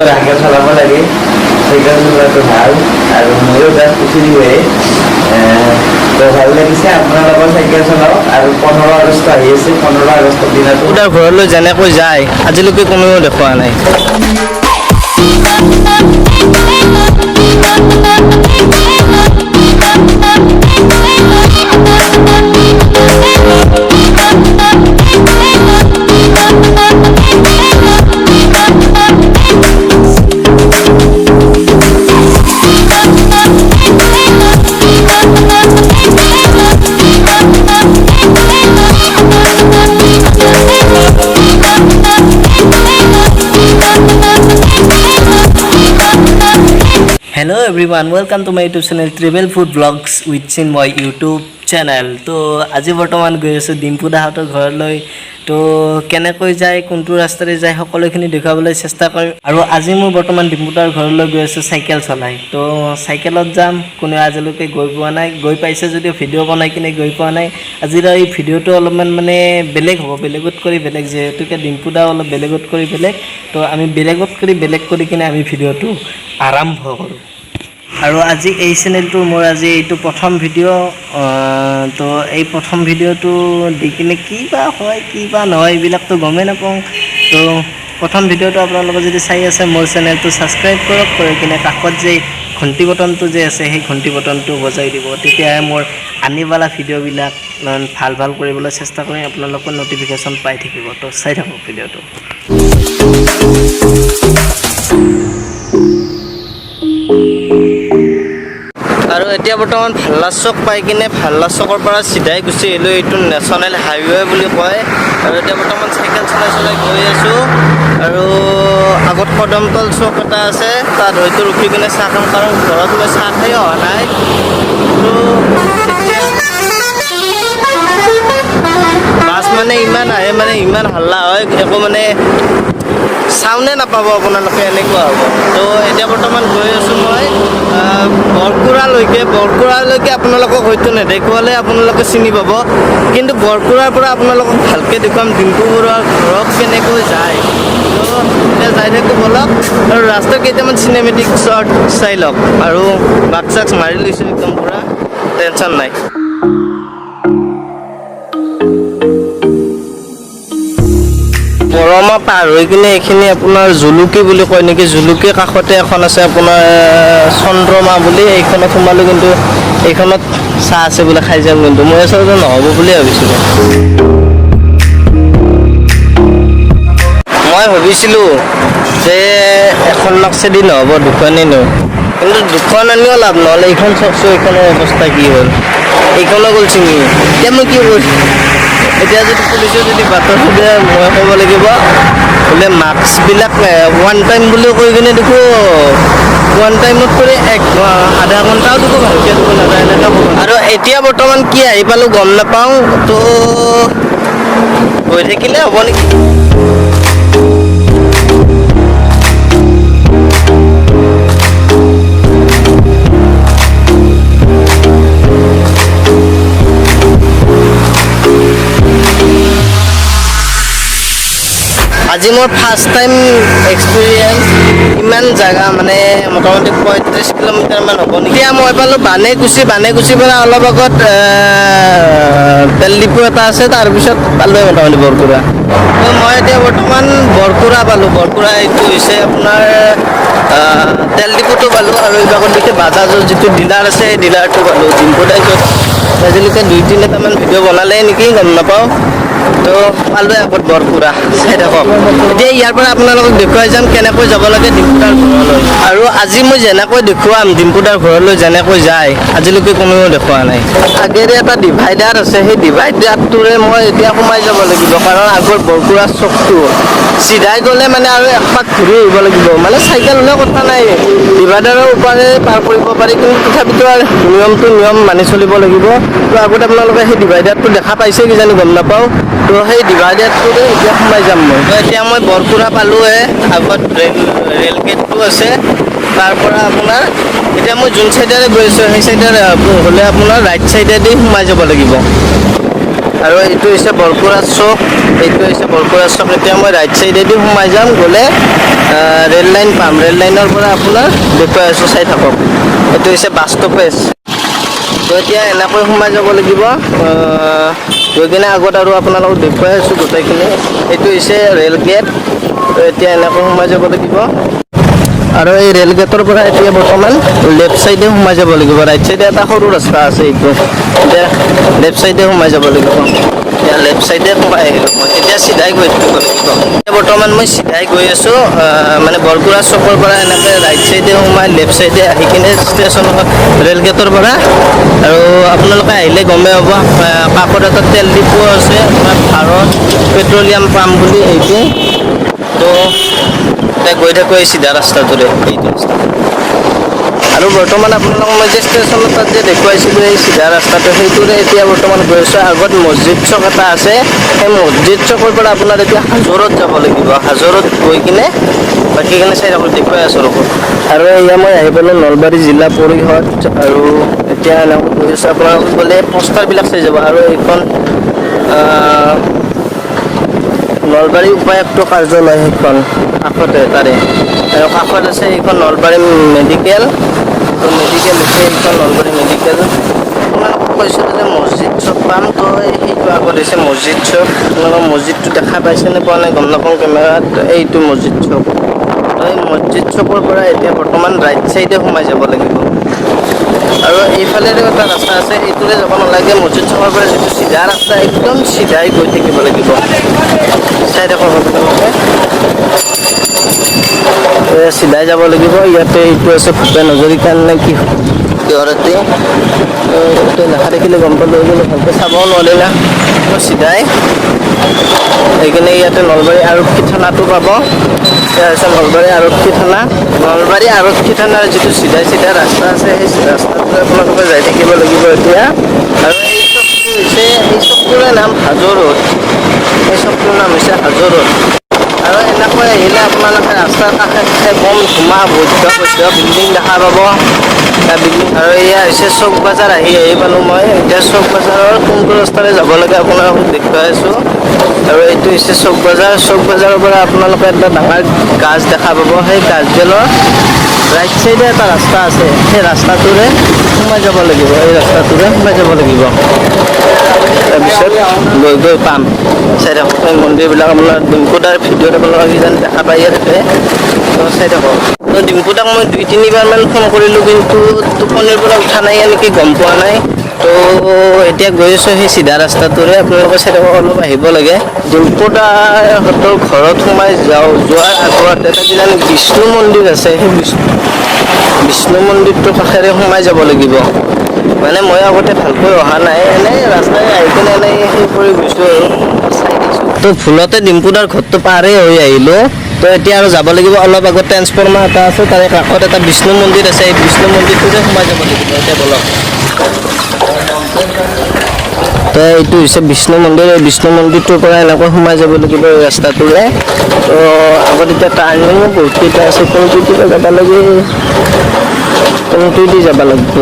Cycle চলাব লাগে cycle চলোৱাটো ভাল আৰু ময়ো তাত উঠিলোঁ তো ভাল লাগিছে আপোনালোকৰ চাইকেল চলাওক আৰু 15 আগষ্ট আহি আছে 15 আগষ্টৰ দিনাটো তাৰ ঘৰলৈ যেনেকৈ যায় আজিলৈকে কোনেও দেখুওৱা নাই। Hello everyone, welcome to my YouTube channel Travel Food Vlogs with Chinmoy YouTube channel. তো আজি বৰ্তমান গৈ আছোঁ ডিম্পু দাহঁতৰ ঘৰলৈ। তো কেনেকৈ যায় কোনটো ৰাস্তাৰে যায় সকলোখিনি দেখাবলৈ চেষ্টা কৰিম। আৰু আজি মই বৰ্তমান ডিম্পু দাৰ ঘৰলৈ গৈ আছোঁ চাইকেল চলাই। তো চাইকেলত যাম, কোনেও আজিলৈকে গৈ পোৱা নাই, গৈ পাইছে যদিও ভিডিঅ' বনাই কিনে গৈ পোৱা নাই। আজিৰ এই ভিডিঅ'টো অলপমান মানে বেলেগ হ'ব, বেলেগত কৰি বেলেগ, যিহেতুকে ডিম্পু দা অলপ বেলেগত কৰি বেলেগ। তো আমি বেলেগত কৰি বেলেগ কৰি কিনে আমি ভিডিঅ'টো আৰম্ভ কৰোঁ। আৰু আজি এই চেনেলটো মোৰ আজি এইটো প্ৰথম ভিডিঅ' তো এই প্ৰথম ভিডিঅ'টো দি কিনে কি বা হয় কি বা নহয় এইবিলাকতো গমেই নাপাওঁ। তো প্ৰথম ভিডিঅ'টো আপোনালোকে যদি চাই আছে মোৰ চেনেলটো ছাবস্ক্ৰাইব কৰক, কৰি কিনে কাষত যে ঘণ্টি বটনটো যে আছে সেই ঘণ্টি বটনটো বজাই দিব, তেতিয়াহে মোৰ আনিবালা ভিডিঅ'বিলাক ভাল ভাল কৰিবলৈ চেষ্টা কৰিম, আপোনালোকৰ নটিফিকেশ্যন পাই থাকিব। তো চাই থাকক ভিডিঅ'টো। আৰু এতিয়া বৰ্তমান ভাল্লা চক পাই কিনে ভাল্লা চকৰ পৰা চিধাই গুচি আহিলোঁ, এইটো নেশ্যনেল হাইৱে বুলি কয়। আৰু এতিয়া বৰ্তমান চাইকেল চলাই চলাই গৈ আছোঁ। আৰু আগত কদমতল চক এটা আছে, তাত হয়তো ৰখি কিনে চাহ খাম, কাৰণ ঘৰত মই চাহ খাই অহা নাই। তো বাছ মানে ইমান আহে, মানে ইমান হাল্লা হয়, একো মানে চাউণ্ডে নাপাব আপোনালোকে, এনেকুৱা হ'ব। তো এতিয়া বৰ্তমান গৈ আছোঁ মই বৰকুৰালৈকে আপোনালোকক হয়তো নেদেখুৱালে আপোনালোকে চিনি পাব, কিন্তু বৰকুৰাৰ পৰা আপোনালোকক ভালকৈ দেখুৱাম ডিম্পু বৰুৱাৰ ঘৰত কেনেকৈ যায়। তো এতিয়া যাই থাকোঁ বলক, আৰু ৰাস্তাৰ কেইটামান চিনেমেটিক শ্বট চাই লওক। আৰু বাক চাক মাৰি লৈছোঁ একদম পূৰা, টেনশ্যন নাই। বৰমা পাৰ হৈ কিনে এইখিনি আপোনাৰ জুলুকি বুলি কয় নেকি, জুলুকিৰ কাষতে এখন আছে আপোনাৰ চন্দ্ৰমা বুলি, এইখনত সোমালোঁ। কিন্তু এইখনত চাহ আছে বোলে, খাই যাম, কিন্তু মই আচলতে নহ'ব বুলি ভাবিছিলোঁ। মই ভাবিছিলোঁ যে এখন মাক্সেদি নহ'ব, দুখন আনিও, কিন্তু দুখন আনিও লাভ নহ'ল। এইখন চাওকচোন, এইখনৰ অৱস্থা কি হ'ল, এইখনো গ'ল ছিঙি। এতিয়া মই কি কৰিম, এতিয়া যদি পুলিচে যদি বাটত সোধে মই ক'ব লাগিব বোলে মাস্কবিলাক ওৱান টাইম বুলি কৈ কিনে দেখোঁ ওৱান টাইমত কৰি আধা ঘণ্টাও দেখোঁ ভালকৈ দিব নাযায়, এনেকৈ ক'ব। আৰু এতিয়া বৰ্তমান কি আহি পালোঁ গম নাপাওঁ, তো গৈ থাকিলে হ'ব নেকি। আজি মোৰ ফাৰ্ষ্ট টাইম এক্সপিৰিয়েঞ্চ, ইমান জেগা মানে মোটামুটি 35 কিলোমিটাৰমান হ'ব নেকি। এতিয়া মই পালোঁ বানেকুচিৰ পৰা অলপ আগত তেল ডিপু এটা আছে, তাৰপিছত পালোঁ মোটামুটি বৰকুৰা। তো মই এতিয়া বৰ্তমান বৰকুৰা পালোঁ। বৰকুৰা এইটো হৈছে আপোনাৰ তেল ডিপুটো পালোঁ, আৰু এইভাগত দেখি বাজাজৰ যিটো ডিলাৰ আছে সেই ডিলাৰটো পালোঁ। ডিম্পু দাই য'ত আজিলৈকে 2-3টামান ভিডিঅ' বনালে নেকি গম নাপাওঁ। তো পালোঁ আগত বৰকুৰা, চাই থাকক। এতিয়া ইয়াৰ পৰা আপোনালোকক দেখুৱাই যাম কেনেকৈ যাব লাগে ডিম্পু দাৰ ঘৰলৈ। আৰু আজি মই যেনেকৈ দেখুৱাম ডিম্পু দাৰ ঘৰলৈ যেনেকৈ যায় আজিলৈকে কোনেও দেখুওৱা নাই। আগেৰে এটা ডিভাইডাৰ আছে, সেই ডিভাইডাৰটোৰে মই এতিয়া সোমাই যাব লাগিব, কাৰণ আগৰ বৰকুৰা চকটো চিধাই গ'লে মানে আৰু একপাক ঘূৰি আহিব লাগিব। মানে চাইকেল হ'লেও কথা নাই, ডিভাইডাৰৰ ওপৰে পাৰ কৰিব পাৰি, কিন্তু তথাপিতো আৰু নিয়মটো নিয়ম মানি চলিব লাগিব। তো আগত আপোনালোকে সেই ডিভাইডাৰটো দেখা পাইছে কিজানি গম নাপাওঁ। তো সেই ডিভাইডাৰটোৰে এতিয়া সোমাই যাম মই। তো এতিয়া মই বৰকুৰা পালোঁহে, আগত ৰেল গেটটো আছে, তাৰ পৰা আপোনাৰ এতিয়া মই যোন চাইডেৰে গৈ আছোঁ সেই চাইডেৰে হ'লে আপোনাৰ ৰাইট চাইডেদি সোমাই যাব লাগিব। আৰু এইটো হৈছে বৰকুৰা চক, এইটো হৈছে বৰকুৰা চক। এতিয়া মই ৰাইট চাইডেদি সোমাই যাম, গ'লে ৰেল লাইন পাম। ৰেল লাইনৰ পৰা আপোনাৰ দেখুৱাই আছোঁ, চাই থাকক। এইটো হৈছে বাছ ষ্টপেজ। তো এতিয়া এনেকৈ সোমাই যাব লাগিব, গৈ কিনে আগত আৰু আপোনালোকক দেখুৱাই আছোঁ গোটেইখিনি। এইটো হৈছে ৰেল গেট। তো এতিয়া এনেকৈ সোমাই যাব লাগিব, আৰু এই ৰেল গেটৰ পৰা এতিয়া বৰ্তমান লেফ্ট চাইডে সোমাই যাব লাগিব। ৰাইট চাইডে এটা সৰু ৰাস্তা আছে, এইটো এতিয়া লেফ্ট চাইডে সোমাই যাব লাগিব। এতিয়া লেফ্ট চাইডে সোমাই আহিলোঁ মই, এতিয়া চিধাই গৈ থাকিব লাগিব। এতিয়া বৰ্তমান মই চিধাই গৈ আছোঁ, মানে বৰকুৰা চকৰ পৰা এনেকৈ ৰাইট চাইডে সোমাই লেফ্ট চাইডে আহি কিনে ষ্টেচন ৰেল গেটৰ পৰা, আৰু আপোনালোকে আহিলে গমেই হ'ব, কাষত এটা তেল ডিপু আছে, আপোনাৰ ভাৰত পেট্ৰলিয়াম পাম্প বুলি এইটো। তো এতিয়া গৈ থাকোঁ এই চিধা ৰাস্তাটোৰে, এইটো ৰাস্তা। আৰু বৰ্তমান আপোনালোকক মই যে ষ্টেচনত তাত যে দেখুৱাইছিলোঁ এই চিধা ৰাস্তাটো, সেইটোৰে এতিয়া বৰ্তমান গৈ আছোঁ। আগত মছজিদ চক এটা আছে, সেই মছজিদ চকৰ পৰা আপোনাৰ এতিয়া হাজোৰত যাব লাগিব। হাজোৰত গৈ কিনে বাকীখিনি চাই থাকক, দেখুৱাই আছোঁ ৰ'ব। আৰু এয়া মই আহি পালোঁ নলবাৰী জিলা পৰিষদ, আৰু এতিয়া এনেকৈ গৈ আছোঁ। আপোনালোক গ'লে পষ্টাৰবিলাক চাই যাব। আৰু এইখন নলবাৰী উপায়ুক্ত কাৰ্যালয়, সেইখন কাষতে তাৰে, আৰু কাষত আছে এইখন নলবাৰী মেডিকেল। তো মেডিকেল হৈছে এইখন নলবাৰী মেডিকেল। আপোনালোকক কৈছিলোঁ যে মছজিদ চক পাম, তো সেইটো আগত হৈছে মছজিদ চক। আপোনালোকৰ মছজিদটো দেখা পাইছেনে পোৱা নাই গম নাপাওঁ কেমেৰাত, এইটো মছজিদ চক। তো এই মছজিদ চকৰ পৰা এতিয়া বৰ্তমান ৰাইট চাইডে সোমাই যাব লাগিব। আৰু এইফালেৰে এটা ৰাস্তা আছে, এইটোৰে যাব নালাগে। মছজিদ চকৰ পৰা যিটো চিধা ৰাস্তা, একদম চিধাই গৈ থাকিব লাগিব। চাই থাকক আপোনালোকে, চিধাই যাব লাগিব। ইয়াতে এইটো আছে ভূপেন হাজৰিকাৰ নে কি কিহৰ এতে, এইটো লেখা দেখিলে গম পালোঁ, এইবিলাক ভালকৈ চাবও নোৱাৰি না। তো চিধাই সেইখিনি ইয়াতে নলবাৰী আৰক্ষী থানাটো পাব। এতিয়া হৈছে নলবাৰী আৰক্ষী থানা। নলবাৰী আৰক্ষী থানাৰ যিটো চিধাই চিধা ৰাস্তা আছে, সেই ৰাস্তাটোৰে আপোনালোকে যাই থাকিব লাগিব এতিয়া। আৰু এই চকটো হৈছে, এই চকটোৰে নাম হাজো ৰোড। এই চকটোৰ নাম হৈছে হাজো ৰোড। আৰু এনেকৈ আহিলে আপোনালোকে ৰাস্তাৰ কাষে কাষে বম ধুমা বৈধ্য বিল্ডিং দেখা পাব। বিল্ডিং, আৰু এয়া হৈছে চক বজাৰ। আহি পালোঁ মই। এতিয়া চক বজাৰৰ কোনটো ৰাস্তাৰে যাব লাগে আপোনালোকক দেখুৱাই আছোঁ। আৰু এইটো হৈছে চক বজাৰ। চক বজাৰৰ পৰা আপোনালোকে এটা ডাঙৰ গাছ দেখা পাব। সেই গাছডালৰ ৰাইট চাইডে এটা ৰাস্তা আছে, সেই ৰাস্তাটোৰে সোমাই যাব লাগিব। এই ৰাস্তাটোৰে সোমাই যাব লাগিব, তাৰপিছত গৈ গৈ পাম। চাই থাকক এই মন্দিৰবিলাক। আপোনাৰ ডিম্পুদাৰ ভিডিঅ'ত আপোনালোকে কিজানি দেখা পায়ে থাকে, তো চাই থাকক। তো ডিম্পুদাক মই 2-3বাৰমান ফোন কৰিলোঁ, কিন্তু টোপনিৰ পৰা উঠা নাই নেকি গম পোৱা নাই। তো এতিয়া গৈ আছোঁ সেই চিধা ৰাস্তাটোৰে, আপোনালোকে চাই থাকক। অলপ আহিব লাগে। ডিম্পুদাহঁতৰ ঘৰত সোমাই যোৱাৰ আগত এটা কিজানি বিষ্ণু মন্দিৰ আছে, সেই বিষ্ণু মন্দিৰটোৰ কাষেৰে সোমাই যাব লাগিব। মানে মই আগতে ভালকৈ অহা নাই, এনেই ৰাস্তাৰে আহি কিনে এনেই সেই কৰি গৈছোঁ আৰু চাই দিছোঁ। তো ভুলতে ডিম্পুদাৰ ঘৰটো পাৰেই হৈ আহিলোঁ। তো এতিয়া আৰু যাব লাগিব। অলপ আগত ট্ৰেন্সফৰ্মাৰ এটা আছে, তাৰে কাষত এটা বিষ্ণু মন্দিৰ আছে। এই বিষ্ণু মন্দিৰটোতে সোমাই যাব লাগিব। এতিয়া বলক। তো এইটো হৈছে বিষ্ণু মন্দিৰ। এই বিষ্ণু মন্দিৰটোৰ পৰা এনেকৈ সোমাই যাব লাগিব এই ৰাস্তাটোৰে। তো আগত এতিয়া টাৰ্ণিঙো বহুতকেইটা আছে, কোনটোদি যাব লাগে, কোনটোদি যাব লাগিব,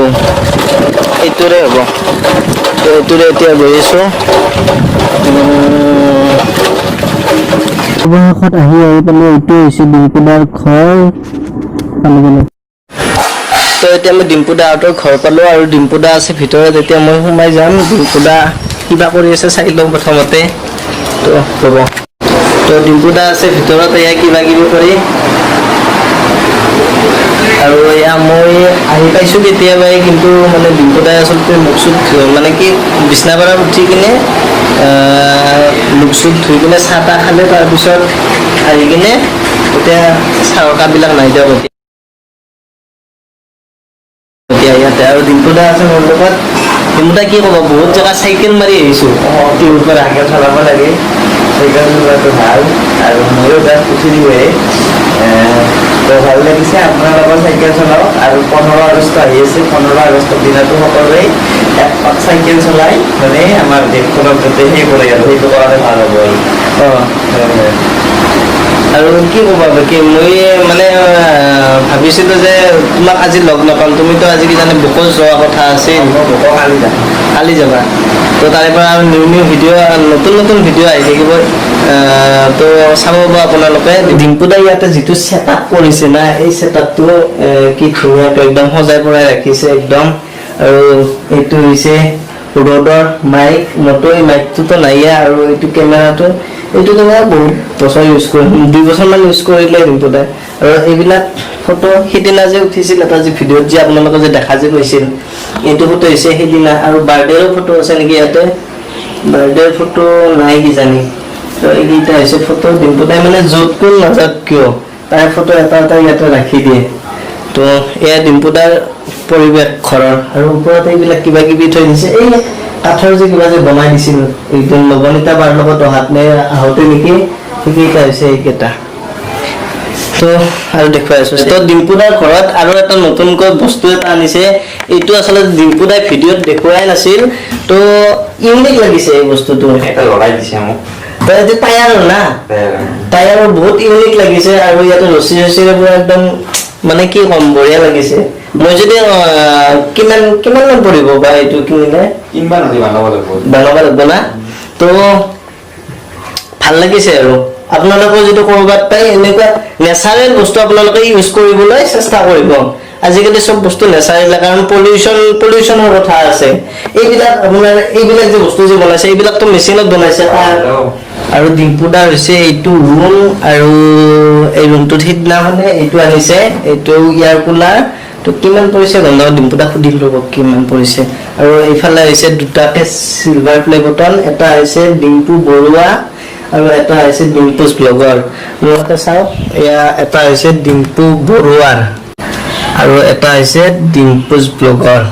এইটোৰে হ'ব। তো এইটোৰে এতিয়া গৈ আছোঁ। অৱশেষত আহি পালোঁ। এইটো হৈছে ডিম্পুদাৰ ঘৰ। তো এতিয়া মই ডিম্পুদাহঁতৰ ঘৰ পালোঁ, আৰু ডিম্পুদা আছে ভিতৰত। এতিয়া মই সোমাই যাম। ডিম্পুদা কিবা কৰি আছে চাই লওঁ প্ৰথমতে। তো ৰ'ব। তো ডিম্পুদা আছে ভিতৰত, এয়া কিবা কিবি কৰি। আৰু এয়া মই আহি পাইছোঁ কেতিয়াবাই, কিন্তু মানে ডিম্পুদাই আচলতে মুখ চুখ মানে কি বিচনাৰ পৰা উঠি কিনে মুখ চুখ ধুই কিনে চাহ তাহ খালে, তাৰপিছত আহি কিনে এতিয়া চাহৰ কাপবিলাক নাই দিয়ক এতিয়া ইয়াতে। আৰু ডিম্পুদা আছে মোৰ লগত। ডিম্পুদা কি ক'ব, বহুত জেগা চাইকেল মাৰি আহিছোঁ। টিউৰ পৰা চাইকেল চলাব লাগে, চাইকেল চলোৱাটো ভাল। আৰু ময়ো তাত উঠিলোঁৱে, তো ভাল লাগিছে। আপোনালোকৰ চাইকেল চলাওক। আৰু 15 আগষ্ট আহি আছে, 15 আগষ্টৰ দিনাটো সকলোৱে এক চাইকেল চলাই মানে আমাৰ দেশখনক যাতে সেই কৰে, আৰু সেইটো কাৰণে ভাল হ'ব আৰু। আৰু কি ক'বা বাকী, মই মানে ভাবিছিলোঁ যে তোমাক আজি লগ নাপাম। তুমিতো আজি কিজানি বকো যোৱা কথা আছিল। মই কালি যাম। কালি যাবা? তো তাৰে পৰা নিউ ভিডিঅ' নতুন ভিডিঅ' আহি থাকিব তো চাব পাব আপোনালোকে ডিম্পু দাই ইয়াতে যিটো ছেটআপ কৰিছে না এই ছেটআপটো কি ধুনীয়াকৈ একদম সজাই পৰাই ৰাখিছে একদম আৰু এইটো হৈছে ৰডৰ মাইক মতো এই মাইকটোতো নাইয়ে আৰু এইটো কেমেৰাটো বহুত বছৰ ইউজ কৰি 2 বছৰমান ইউজ কৰিলে ডিম্পু দাই আৰু এইবিলাক ফটো সিদিনা যে উঠিছিল এটা যে ভিডিঅ'ত যে আপোনালোকে যে দেখা যে গৈছিল এইটো ফটো হৈছে সিদিনা আৰু বাৰ্থডেৰ ফটো আছে নেকি ইয়াতে বাৰ্থডেৰ ফটো নাই কিজানি তো এইকেইটা হৈছে ফটো ডিম্পু দাই মানে য'ত কোন নাযাওক কিয় তাৰ ফটো এটা ইয়াতে ৰাখি দিয়ে তো এয়া ডিম্পু দাৰ পৰিৱেশ ঘৰৰ আৰু ওপৰত এইবিলাক কিবা কিবি থৈ দিছে এই কাঠৰ যে কিবা যে বনাই দিছিল একদম নৱনীতা বাৰ লগত অহাত নে আহোঁতে নেকি সেইকেইটা হৈছে এইকেইটা তো আৰু দেখুৱাই আছো তো ডিম্পু দাৰ ঘৰত আৰু এটা নতুনকৈ বস্তু এটা আনিছে এইটো আচলতে ডিম্পু দাই ভিডিঅ'ত দেখুৱাই নাছিল তো ইউনিক লাগিছে এই বস্তুটো এটা লগাই দিছে মোক তো এইটো টায়াৰৰ না টায়াৰৰ বহুত ইউনিক লাগিছে আৰু ইয়াতে ৰছী পুৰা একদম মানে কি কম বঢ়িয়া লাগিছে মই যদি কিমান মান পৰিব বা এইটো কিনিলে কিমান বনাব লাগব না তো ভাল লাগিছে আৰু আপোনালোকে যদি কৰবাত পাই এনেকুৱা নেচাৰেল বস্তু আপোনালোকে ইউজ কৰিবলৈ চেষ্টা কৰিব আজিকালি সব বস্তু নেচাৰেল কাৰণ পলিউশনৰ কথা আছে এইবিলাক আপোনাৰ এইবিলাক যে বস্তু যে বনাইছে এইবিলাকতো মেচিনত বনাইছে আৰু ডিম্পু দা হৈছে এইটো ৰুম আৰু এই ৰুমটোত সিদিনা মানে এইটো আনিছে এইটো ইয়াৰ কুলাৰ তো কিমান পৰিছে গন্ধ ডিম্পু দা সুধিল ৰ'ব কিমান পৰিছে আৰু এইফালে হৈছে দুটাকে সিলভাৰ প্লে বটন এটা হৈছে ডিম্পু বৰুৱা আৰু এটা হৈছে ডিম্পুজ ব্লগাৰ আপোনালোকে চাওক এয়া এটা হৈছে ডিম্পু বৰুৱাৰ আৰু এটা হৈছে ডিম্পুজ ব্লগাৰ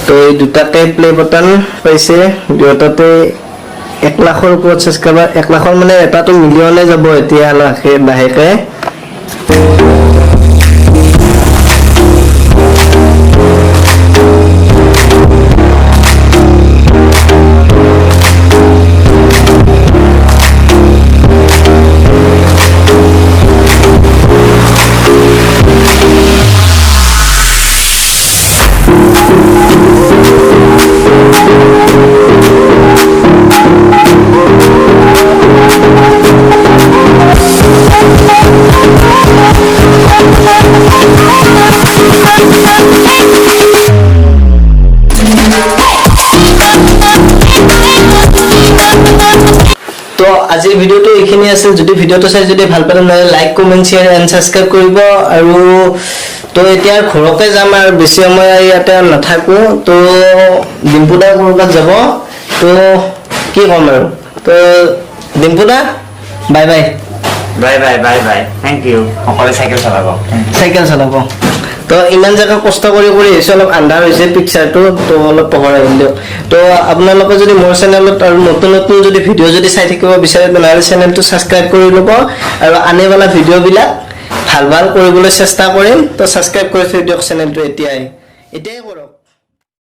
তো এই দুটাকে প্লে বটন পাইছে দুটাতে 1 লাখৰ ওপৰত সাবস্ক্ৰাইবাৰ 1 লাখৰ মানে এটাটো মিলিয়নে যাব এতিয়া লাহেকে তো আজিৰ ভিডিঅ'টো এইখিনি আছিল যদি ভিডিঅ'টো চাই যদি ভাল পালে like comment share and subscribe কৰিব আৰু তো এতিয়া ঘৰকে যাম আৰু বেছি সময় ইয়াতে নাথাকো তো ডিম্পু দা কৰবাত যাব তো কি ক'ম আৰু তো Dimpu da bye bye thank you সকলে চাইকেল চলাব তো ইমান জায়গা কষ্ট কৰি আহিছো অলপ আন্ধাৰ হৈছে পিকচাৰটো তো অলপ পোহৰ আহিল দিয়ক তো আপোনালোকে যদি মোৰ চেনেলত আৰু নতুন যদি ভিডিঅ' যদি চাই থাকিব বিচাৰে তেনেহ'লে চেনেলটো সাবস্ক্ৰাইব কৰি ল'ব আৰু আনেৱালা ভিডিঅ'বিলাক ভাল কৰিবলৈ চেষ্টা কৰিম তো সাবস্ক্ৰাইব কৰি থৈ দিয়ক চেনেলটো এতিয়াই কৰক